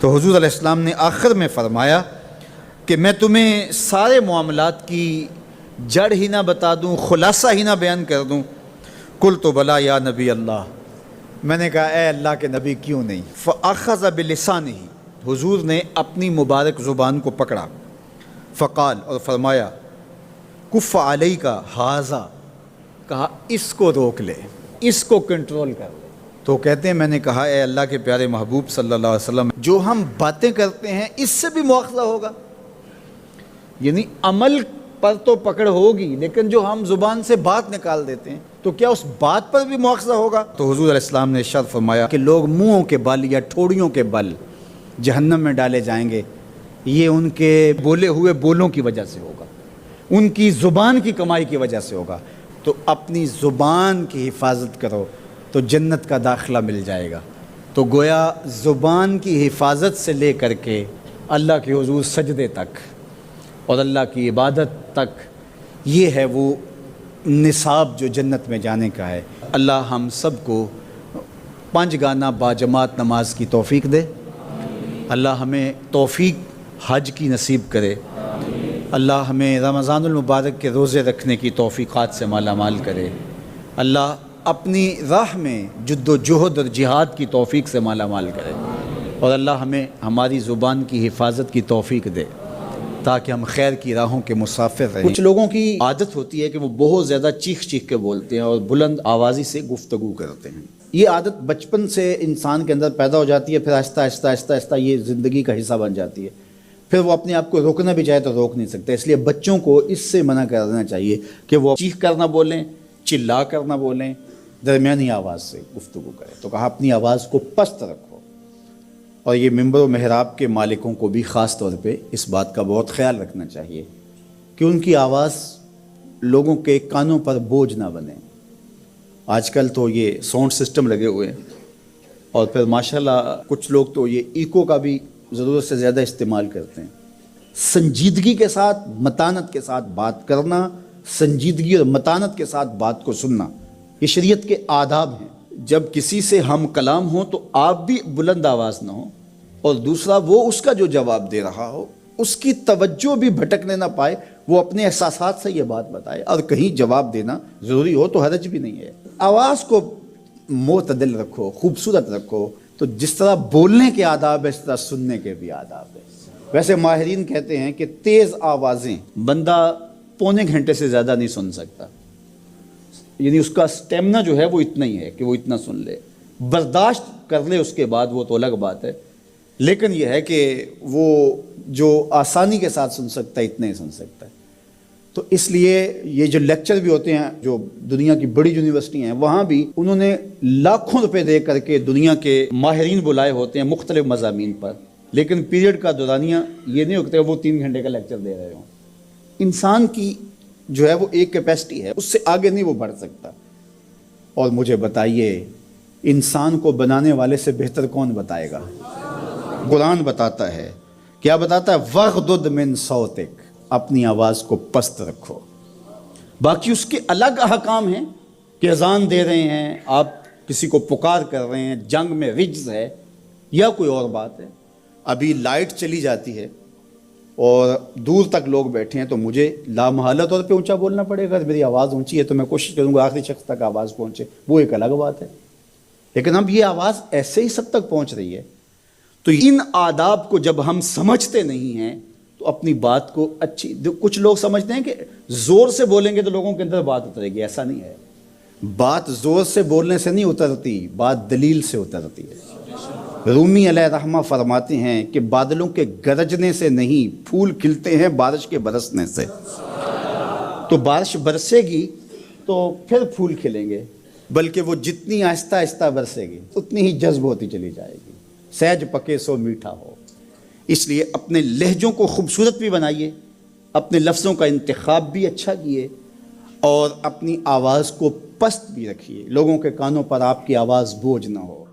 تو حضور علیہ السلام نے آخر میں فرمایا کہ میں تمہیں سارے معاملات کی جڑ ہی نہ بتا دوں، خلاصہ ہی نہ بیان کر دوں؟ قلت بلا یا نبی اللہ، میں نے کہا اے اللہ کے نبی کیوں نہیں؟ فاخذ بلسانہ، حضور نے اپنی مبارک زبان کو پکڑا، فقال، اور فرمایا، کف علیک ھذا، کہا اس کو روک لے، اس کو کنٹرول کر لے۔ تو کہتے ہیں میں نے کہا اے اللہ کے پیارے محبوب صلی اللہ علیہ وسلم، جو ہم باتیں کرتے ہیں اس سے بھی مواخذہ ہوگا؟ یعنی عمل پر تو پکڑ ہوگی، لیکن جو ہم زبان سے بات نکال دیتے ہیں تو کیا اس بات پر بھی مواخذہ ہوگا؟ تو حضور علیہ السلام نے ارشاد فرمایا کہ لوگ منہوں کے بل یا ٹھوڑیوں کے بل جہنم میں ڈالے جائیں گے، یہ ان کے بولے ہوئے بولوں کی وجہ سے ہوگا، ان کی زبان کی کمائی کی وجہ سے ہوگا۔ تو اپنی زبان کی حفاظت کرو تو جنت کا داخلہ مل جائے گا۔ تو گویا زبان کی حفاظت سے لے کر کے اللہ کے حضور سجدے تک اور اللہ کی عبادت تک، یہ ہے وہ نصاب جو جنت میں جانے کا ہے۔ اللہ ہم سب کو 5 گانا باجماعت نماز کی توفیق دے، اللہ ہمیں توفیق حج کی نصیب کرے، اللہ ہمیں رمضان المبارک کے روزے رکھنے کی توفیقات سے مالا مال کرے، اللہ اپنی راہ میں جد و جہد اور جہاد کی توفیق سے مالا مال کرے، اور اللہ ہمیں ہماری زبان کی حفاظت کی توفیق دے تاکہ ہم خیر کی راہوں کے مسافر رہیں۔ کچھ لوگوں کی عادت ہوتی ہے کہ وہ بہت زیادہ چیخ چیخ کے بولتے ہیں اور بلند آوازی سے گفتگو کرتے ہیں۔ یہ عادت بچپن سے انسان کے اندر پیدا ہو جاتی ہے، پھر آہستہ آہستہ آہستہ آہستہ یہ زندگی کا حصہ بن جاتی ہے، پھر وہ اپنے آپ کو روکنا بھی چاہے تو روک نہیں سکتے۔ اس لیے بچوں کو اس سے منع کر دینا چاہیے کہ وہ چیخ کر نہ بولیں، چلا کر نہ بولیں، درمیانی آواز سے گفتگو کریں۔ تو کہا اپنی آواز کو پست رکھو، اور یہ ممبر و محراب کے مالکوں کو بھی خاص طور پہ اس بات کا بہت خیال رکھنا چاہیے کہ ان کی آواز لوگوں کے کانوں پر بوجھ نہ بنے۔ آج کل تو یہ ساؤنڈ سسٹم لگے ہوئے ہیں، اور پھر ماشاءاللہ کچھ لوگ تو یہ ایکو کا بھی ضرورت سے زیادہ استعمال کرتے ہیں۔ سنجیدگی کے ساتھ، متانت کے ساتھ بات کرنا، سنجیدگی اور متانت کے ساتھ بات کو سننا، یہ شریعت کے آداب ہیں۔ جب کسی سے ہم کلام ہوں تو آپ بھی بلند آواز نہ ہو، اور دوسرا وہ اس کا جو جواب دے رہا ہو اس کی توجہ بھی بھٹکنے نہ پائے، وہ اپنے احساسات سے یہ بات بتائے، اور کہیں جواب دینا ضروری ہو تو حرج بھی نہیں ہے۔ آواز کو معتدل رکھو، خوبصورت رکھو، تو جس طرح بولنے کے آداب ہے اس طرح سننے کے بھی آداب ہے۔ ویسے ماہرین کہتے ہیں کہ تیز آوازیں بندہ پونے گھنٹے سے زیادہ نہیں سن سکتا، یعنی اس کا سٹیمنا جو ہے وہ اتنا ہی ہے کہ وہ اتنا سن لے، برداشت کر لے اس کے بعد وہ تو الگ بات ہے، لیکن یہ ہے کہ وہ جو آسانی کے ساتھ سن سکتا ہے اتنا ہی سن سکتا ہے۔ تو اس لیے یہ جو لیکچر بھی ہوتے ہیں جو دنیا کی بڑی یونیورسٹی ہیں، وہاں بھی انہوں نے لاکھوں روپے دے کر کے دنیا کے ماہرین بلائے ہوتے ہیں مختلف مضامین پر، لیکن پیریڈ کا دورانیہ یہ نہیں ہوتا کہ وہ 3 گھنٹے کا لیکچر دے رہے ہوں۔ انسان کی جو ہے وہ ایک کیپیسٹی ہے، اس سے آگے نہیں وہ بڑھ سکتا۔ اور مجھے بتائیے انسان کو بنانے والے سے بہتر کون بتائے گا؟ قرآن بتاتا ہے، کیا بتاتا ہے؟ وَغْضُضْ مِنْ صَوْتِكَ، اپنی آواز کو پست رکھو۔ باقی اس کے الگ احکام ہیں کہ اذان دے رہے ہیں، آپ کسی کو پکار کر رہے ہیں، جنگ میں رجز ہے یا کوئی اور بات ہے۔ ابھی لائٹ چلی جاتی ہے اور دور تک لوگ بیٹھے ہیں تو مجھے لامحالہ طور پہ اونچا بولنا پڑے گا۔ میری آواز اونچی ہے تو میں کوشش کروں گا آخری شخص تک آواز پہنچے، وہ ایک الگ بات ہے، لیکن اب یہ آواز ایسے ہی سب تک پہنچ رہی ہے۔ تو ان آداب کو جب ہم سمجھتے نہیں ہیں تو اپنی بات کو کچھ لوگ سمجھتے ہیں کہ زور سے بولیں گے تو لوگوں کے اندر بات اترے گی، ایسا نہیں ہے۔ بات زور سے بولنے سے نہیں اترتی، بات دلیل سے اترتی ہے۔ رومی علیہ رحمہ فرماتے ہیں کہ بادلوں کے گرجنے سے نہیں، پھول کھلتے ہیں بارش کے برسنے سے۔ تو بارش برسے گی تو پھر پھول کھلیں گے، بلکہ وہ جتنی آہستہ آہستہ برسے گی اتنی ہی جذب ہوتی چلی جائے گی۔ سہج پکے سو میٹھا ہو۔ اس لیے اپنے لہجوں کو خوبصورت بھی بنائیے، اپنے لفظوں کا انتخاب بھی اچھا کیے، اور اپنی آواز کو پست بھی رکھیے، لوگوں کے کانوں پر آپ کی آواز بوجھ نہ ہو۔